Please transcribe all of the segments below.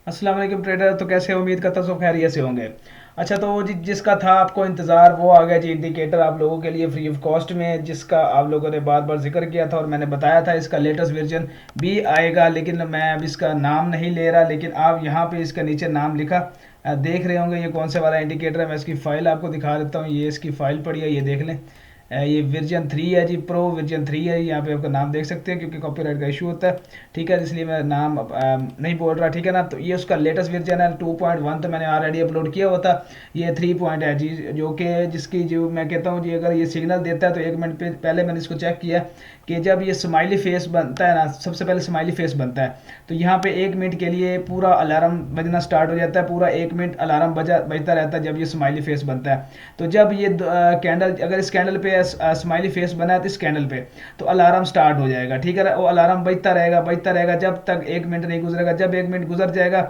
अस्सलाम वालेकुम ट्रेडर। तो कैसे हो? उम्मीद करता हूँ सब खैरियत से होंगे। अच्छा, तो जिसका था आपको इंतज़ार वो आ गया जी। इंडिकेटर आप लोगों के लिए फ्री ऑफ कॉस्ट में, जिसका आप लोगों ने बार बार जिक्र किया था और मैंने बताया था इसका लेटेस्ट वर्जन भी आएगा, लेकिन मैं अब इसका नाम नहीं ले रहा। लेकिन आप यहाँ पे इसका नीचे नाम लिखा देख रहे होंगे। ये कौन से वाला इंडिकेटर है, मैं इसकी फ़ाइल आपको दिखा देता हूँ। ये इसकी फ़ाइल पड़ी है, ये देख लें। ये वर्जन 3 है जी, प्रो वर्जन 3 है। यहाँ पे आपका नाम देख सकते हैं क्योंकि कॉपीराइट का इशू होता है। ठीक है, इसलिए मैं नाम नहीं बोल रहा। ठीक है ना, तो ये उसका लेटेस्ट वर्जन है 2.1, तो मैंने ऑलरेडी अपलोड किया हुआ था। ये 3 पॉइंट है जी, जो कि जिसकी जो मैं कहता हूँ जी, अगर ये सिग्नल देता है तो 1 मिनट पहले मैंने इसको चेक किया कि जब ये स्माइली फेस बनता है ना, सबसे पहले स्माइली फेस बनता है तो यहाँ पे 1 मिनट के लिए पूरा अलार्म बजना स्टार्ट हो जाता है। पूरा 1 मिनट अलार्म बजता रहता है जब ये स्माइली फेस बनता है। तो जब ये कैंडल, अगर इस कैंडल पे स्माइली फेस बना है तो इस कैंडल पे तो अलार्म स्टार्ट हो जाएगा। ठीक है, वो अलार्म बजता रहेगा जब तक 1 मिनट नहीं गुजरेगा। जब 1 मिनट गुजर जाएगा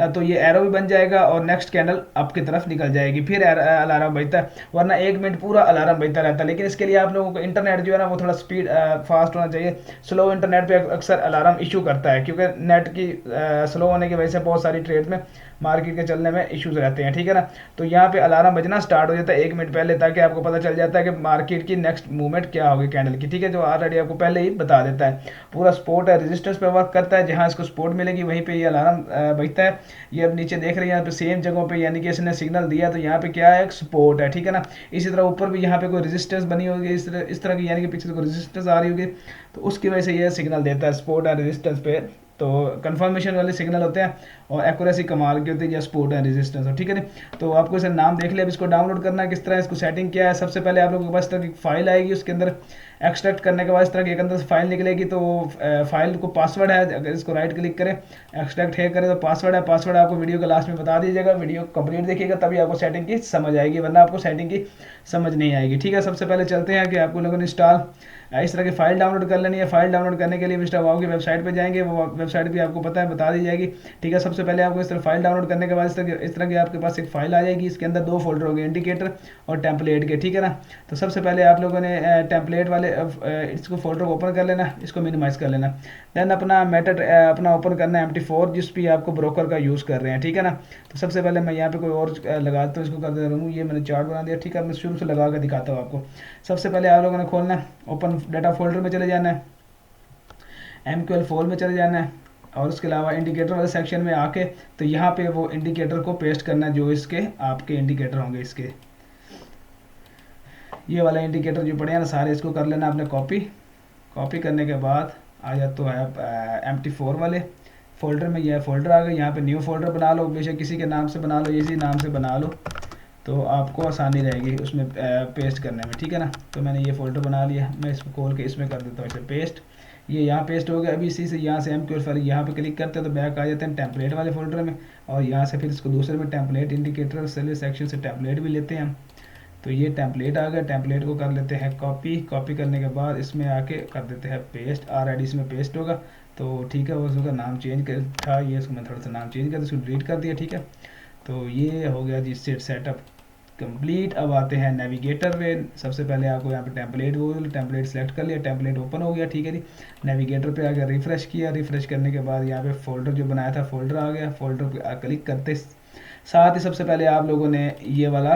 तो ये एरो भी बन जाएगा और नेक्स्ट कैंडल आपकी तरफ निकल जाएगी, फिर अलार्म बजता है। वरना 1 मिनट पूरा अलार्म बजता रहता है। लेकिन इसके लिए आप लोगों को इंटरनेट जो है ना वो थोड़ा स्पीड फास्ट होना चाहिए। स्लो इंटरनेट पे अक्सर अलार्म इशू करता है, क्योंकि नेट की स्लो होने की वजह से बहुत सारी ट्रेड में मार्केट के चलने में इश्यूज रहते हैं। ठीक है ना, तो यहाँ पे अलार्म बजना स्टार्ट हो जाता है 1 मिनट पहले, ताकि आपको पता चल जाता है कि मार्केट की नेक्स्ट मूवमेंट क्या होगी कैंडल की। ठीक है, जो ऑलरेडी आपको पहले ही बता देता है। पूरा सपोर्ट है, रेजिस्टेंस पे वर्क करता है। जहाँ इसको सपोर्ट मिलेगी वहीं पे ये अलार्म बजता है। ये अब नीचे देख रहे हैं यहाँ पे सेम जगहों पे, यानी कि इसने सिग्नल दिया तो यहाँ पे क्या है, सपोर्ट है। ठीक है ना, इसी तरह ऊपर भी यहाँ पे कोई रेजिस्टेंस बनी होगी इस तरह की, यानी कि पीछे से कोई रेजिस्टेंस आ रही होगी, तो उसकी वजह से ये सिग्नल देता है सपोर्ट है रेजिस्टेंस पे। तो कंफर्मेशन वाले सिग्नल होते हैं और एक्यूरेसी कमाल की होती है, या सपोर्ट है रेजिस्टेंस हो। ठीक है ना, तो आपको इसे नाम देख लिया। अब इसको डाउनलोड करना है किस तरह, इसको सेटिंग क्या है। सबसे पहले आप लोगों के पास इस तरह की फाइल आएगी, उसके अंदर एक्सट्रैक्ट करने के बाद इस तरह की एक अंदर से फाइल निकलेगी। तो फाइल को पासवर्ड है, अगर इसको राइट क्लिक करें एक्सट्रैक्ट है करें तो पासवर्ड है। पासवर्ड आपको वीडियो के लास्ट में बता दीजिएगा, वीडियो कंप्लीट देखिएगा तभी आपको सेटिंग की समझ आएगी, वरना आपको सेटिंग की समझ नहीं आएगी। ठीक है, सबसे पहले चलते हैं कि आपको लोगों ने इंस्टॉल इस तरह की फाइल डाउनलोड कर लेनी है। फाइल डाउनलोड करने के लिए मिस्टर वाओ की वेबसाइट पे जाएंगे, वो वेबसाइट भी आपको पता है बता दी जाएगी। ठीक है, सबसे पहले आपको इस तरह फाइल डाउनलोड करने के बाद इस तरह की आपके पास एक फाइल आ जाएगी। इसके अंदर 2 फोल्डर होंगे, इंडिकेटर और टेम्पलेट के। ठीक है ना, तो सबसे पहले आप लोगों ने टेम्पलेट वाले इसको फोल्डर को ओपन कर लेना, इसको मिनिमाइज कर लेना। देन अपना मेथड अपना ओपन करना है MT4, जिस भी आपको ब्रोकर का यूज़ कर रहे हैं। ठीक है ना, तो सबसे पहले मैं यहाँ पे कोई और लगाता हूँ, इसको कर देता हूँ। ये मैंने चार्ट बना दिया। ठीक है, मैं शुरू से लगा कर दिखाता हूँ आपको। सबसे पहले आप लोगों ने खोलना है, ओपन डाटा फोल्डर में चले जाना है, MQL4 में चले जाना है, और उसके अलावा इंडिकेटर वाले सेक्शन में आके तो यहाँ पे वो इंडिकेटर को पेस्ट करना है जो इसके आपके इंडिकेटर होंगे। इसके ये वाला इंडिकेटर जो पड़े हैं ना सारे, इसको कर लेना आपने कॉपी। कॉपी करने के बाद आ जाए तो है MT4 वाले फोल्डर में। यह फोल्डर आ गया, यहाँ पे न्यू फोल्डर बना लो, बेशक किसी के नाम से बना लो, इसी नाम से बना लो तो आपको आसानी रहेगी उसमें पेस्ट करने में। ठीक है ना, तो मैंने ये फोल्डर बना लिया, मैं इसको खोल के इसमें कर देता हूँ इसे पेस्ट। ये यहाँ पेस्ट हो गया। अभी इसी से यहाँ से MQL यहाँ पे क्लिक करते हैं तो बैक आ जाते हैं टेम्पलेट वाले फोल्डर में, और यहाँ से फिर इसको दूसरे में टेम्पलेट इंडिकेटर सेल सेक्शन से टेम्पलेट भी लेते हैं हम। तो ये टेम्पलेट आ गया, टेम्पलेट को कर लेते हैं कॉपी। कॉपी करने के बाद इसमें आके कर देते हैं पेस्ट। ऑलरेडी इसमें पेस्ट होगा तो ठीक है, उसका नाम चेंज कर था ये, इसको मैं थोड़ा सा नाम चेंज कर इसको डिलीट कर दिया। ठीक है, तो ये हो गया जी सेटअप कंप्लीट। अब आते हैं नेविगेटर पे। सबसे पहले आपको यहाँ पे टेम्पलेट सेलेक्ट कर लिया, टेम्पलेट ओपन हो गया। ठीक है जी, नेविगेटर पे आकर रिफ्रेश किया। रिफ्रेश करने के बाद यहाँ पे फोल्डर जो बनाया था फोल्डर आ गया। फोल्डर पे क्लिक करते साथ ही सबसे पहले आप लोगों ने ये वाला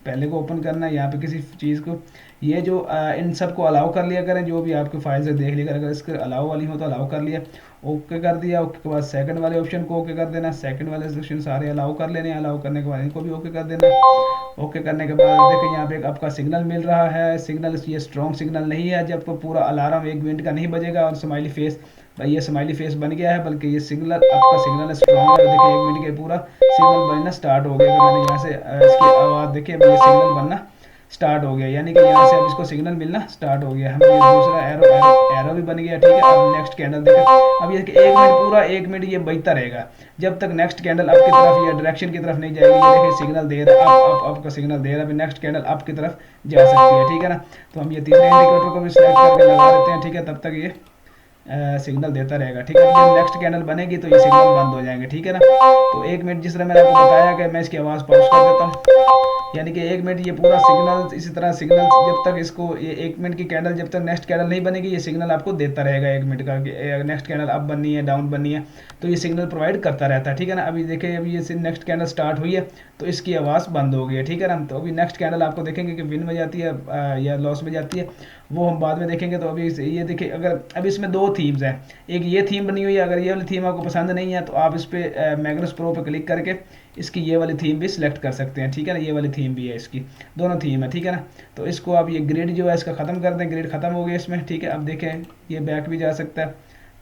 पहले को ओपन करना है। यहाँ पे किसी चीज़ को ये जो इन सब को अलाउ कर लिया करें, जो भी आपके फाइल से देख लिया करें। अगर इसके अलाउ वाली हो तो अलाउ कर लिया, ओके कर दिया। ओके के बाद सेकंड वाले ऑप्शन को ओके कर देना। सेकंड वाले सेक्शन सारे अलाउ कर लेने, अलाउ करने के बाद इनको भी ओके कर देना। ओके करने के बाद देखिए यहाँ पे एक आपका सिग्नल मिल रहा है। सिग्नल ये स्ट्रॉन्ग सिग्नल नहीं है, जब तो पूरा अलार्म 1 मिनट का नहीं बजेगा और स्माइली फेस, भाई ये स्माइली फेस बन गया है, बल्कि ये सिग्नल आपका सिग्नल स्ट्रॉन्ग है। देखिए 1 मिनट के पूरा सिग्नल बनना स्टार्ट हो गया। मैंने यहाँ से इसकी आवाज़ देखिए, ये सिग्नल बनना स्टार्ट हो गया, यानी कि यहाँ से अब इसको सिग्नल मिलना स्टार्ट हो गया। हम ये दूसरा एरो भी बन गया। ठीक है, अब नेक्स्ट कैंडल देखो, अब ये 1 मिनट पूरा 1 मिनट ये बजता रहेगा जब तक नेक्स्ट कैंडल अप की तरफ या डायरेक्शन की तरफ नहीं जाएगी। ये देखिए सिग्नल दे रहा है, अप का सिग्नल दे रहा है, नेक्स्ट कैंडल अप की तरफ जा सकती है। ठीक है ना, तो हम ये तीसरे इंडिकेटर को भी सिलेक्ट करके लगा देते हैं। ठीक है, तब तक ये सिग्नल देता रहेगा। ठीक है, जब नेक्स्ट कैंडल बनेगी तो ये सिग्नल बंद हो जाएंगे। ठीक है ना, तो 1 मिनट जिस तरह मैंने आपको बताया कि मैं इसकी आवाज़ पॉज कर देता हूँ। यानी कि 1 मिनट ये पूरा सिग्नल इसी तरह सिग्नल जब तक इसको ये 1 मिनट की कैंडल जब तक नेक्स्ट कैंडल नहीं बनेगी ये सिग्नल आपको देता रहेगा 1 मिनट का कि नेक्स्ट कैंडल अप बननी है डाउन बननी है, तो ये सिग्नल प्रोवाइड करता रहता है, ठीक है ना। अभी देखिए अभी ये नेक्स्ट कैंडल स्टार्ट हुई है तो इसकी आवाज़ बंद हो गई है, ठीक है ना। तो अभी नेक्स्ट कैंडल आपको देखेंगे कि विन में जाती है या लॉस में जाती है, वो हम बाद में देखेंगे। तो अभी ये देखिए अगर अभी इसमें दो थीम्स हैं, एक ये थीम बनी हुई है, अगर ये वाली थीम आपको पसंद नहीं है तो आप इस पर मैग्नस प्रो पे क्लिक करके इसकी ये वाली थीम भी सिलेक्ट कर सकते हैं, ठीक है ना। ये वाली थीम भी है इसकी, दोनों थीम है, ठीक है ना। तो इसको आप ये ग्रिड जो है इसका ख़त्म कर दें, ग्रिड ख़त्म हो गया इसमें, ठीक है। अब देखें ये बैक भी जा सकता है,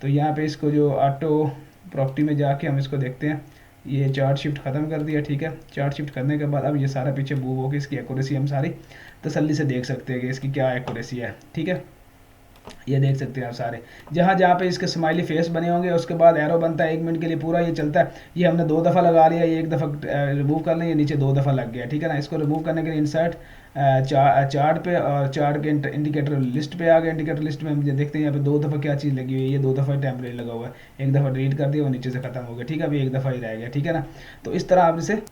तो यहाँ पे इसको जो ऑटो प्रॉपर्टी में जाके हम इसको देखते हैं, ये चार्ट शिफ्ट ख़त्म कर दिया, ठीक है। चार्ट शिफ्ट करने के बाद अब ये सारा पीछे मूव होकर इसकी एक्यूरेसी हम सारी तसल्ली से देख सकते हैं कि इसकी क्या एक्यूरेसी है, ठीक है। ये देख सकते हैं आप सारे, जहाँ जहाँ पे इसके स्माइली फेस बने होंगे उसके बाद एरो बनता है 1 मिनट के लिए पूरा ये चलता है। ये हमने 2 दफ़ा लगा लिया, ये 1 दफ़ा रिमूव कर लें, ये नीचे 2 दफ़ा लग गया, ठीक है ना। इसको रिमूव करने के लिए इंसर्ट चार्ट पे और चार्ट के इंडिकेटर लिस्ट पे आ गए। इंडिकेटर लिस्ट में हम ये देखते हैं यहाँ पे 2 दफ़ा क्या चीज़ लगी हुई है, ये 2 दफ़ा टेम्परेरी लगा हुआ है, 1 दफ़ा डिलीट कर दिया वो नीचे से खत्म हो गया, ठीक है। अभी 1 दफ़ा ही रह गया, ठीक है ना। तो इस तरह आप इसे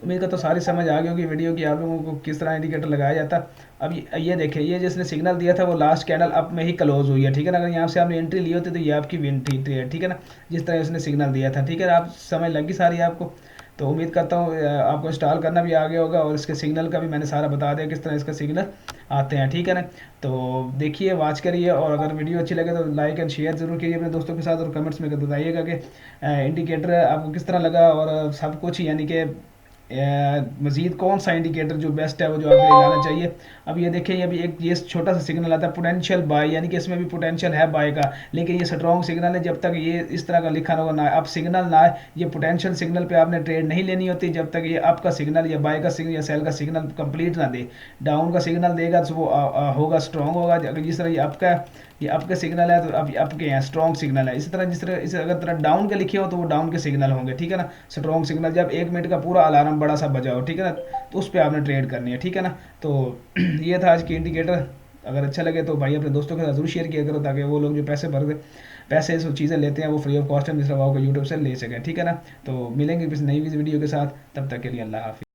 उम्मीद करता हूँ सारी समझ आ गई होगी वीडियो की आप लोगों को किस तरह इंडिकेटर लगाया जाता। अब ये देखिए ये जिसने सिग्नल दिया था वो लास्ट कैंडल अप में ही क्लोज हुई है, ठीक है ना। अगर यहाँ से आपने एंट्री ली होती तो ये आपकी विन थी ट्रेड, ठीक है ना, जिस तरह उसने सिग्नल दिया था, ठीक है। आप समझ लगी सारी आपको। तो उम्मीद करता हूँ आपको इंस्टॉल करना भी आ गया होगा और इसके सिग्नल का भी मैंने सारा बता दिया किस तरह इसका सिग्नल आते हैं, ठीक है ना। तो देखिए वॉच करिए और अगर वीडियो अच्छी लगे तो लाइक एंड शेयर ज़रूर कीजिए अपने दोस्तों के साथ और कमेंट्स में बताइएगा कि इंडिकेटर आपको किस तरह लगा और सब कुछ, यानी कि मज़ीद कौन सा इंडिकेटर जो बेस्ट है वो जो आपके लिए लाना चाहिए। अब ये देखें ये भी एक ये छोटा सा सिग्नल आता है पोटेंशियल बाय, यानी कि इसमें भी पोटेंशियल है बाय का, लेकिन ये स्ट्रॉन्ग सिग्नल है। जब तक ये इस तरह का लिखा ना हो ना अब सिग्नल ना है, ये पोटेंशियल सिग्नल पे आपने ट्रेड नहीं लेनी होती जब तक ये अप का सिग्नल या बाय का सिग्नल या सेल का सिग्नल कंप्लीट ना दे। डाउन का सिग्नल देगा तो वो होगा स्ट्रॉन्ग होगा, अगर जिस तरह ये अप का ये अप के सिग्नल है तो अब अप के हैं स्ट्रॉन्ग सिग्नल है। इसी तरह जिस तरह इस अगर तरह डाउन के लिखे हो तो वो डाउन के सिग्नल होंगे, ठीक है ना। स्ट्रॉन्ग सिग्नल जब 1 मिनट का पूरा अलार्म बड़ा सा बजा हो, ठीक है ना, तो उस पर आपने ट्रेड करनी है, ठीक है ना। तो ये था आज की इंडिकेटर। अगर अच्छा लगे तो भाई अपने दोस्तों के साथ जरूर शेयर किया करो ताकि वो लोग जो पैसे सब चीज़ें लेते हैं वो फ्री ऑफ कॉस्ट हम इस यूट्यूब से ले सकें, ठीक है ना। तो मिलेंगे किसी नई वीडियो के साथ, तब तक के लिए अल्लाह हाफिज़।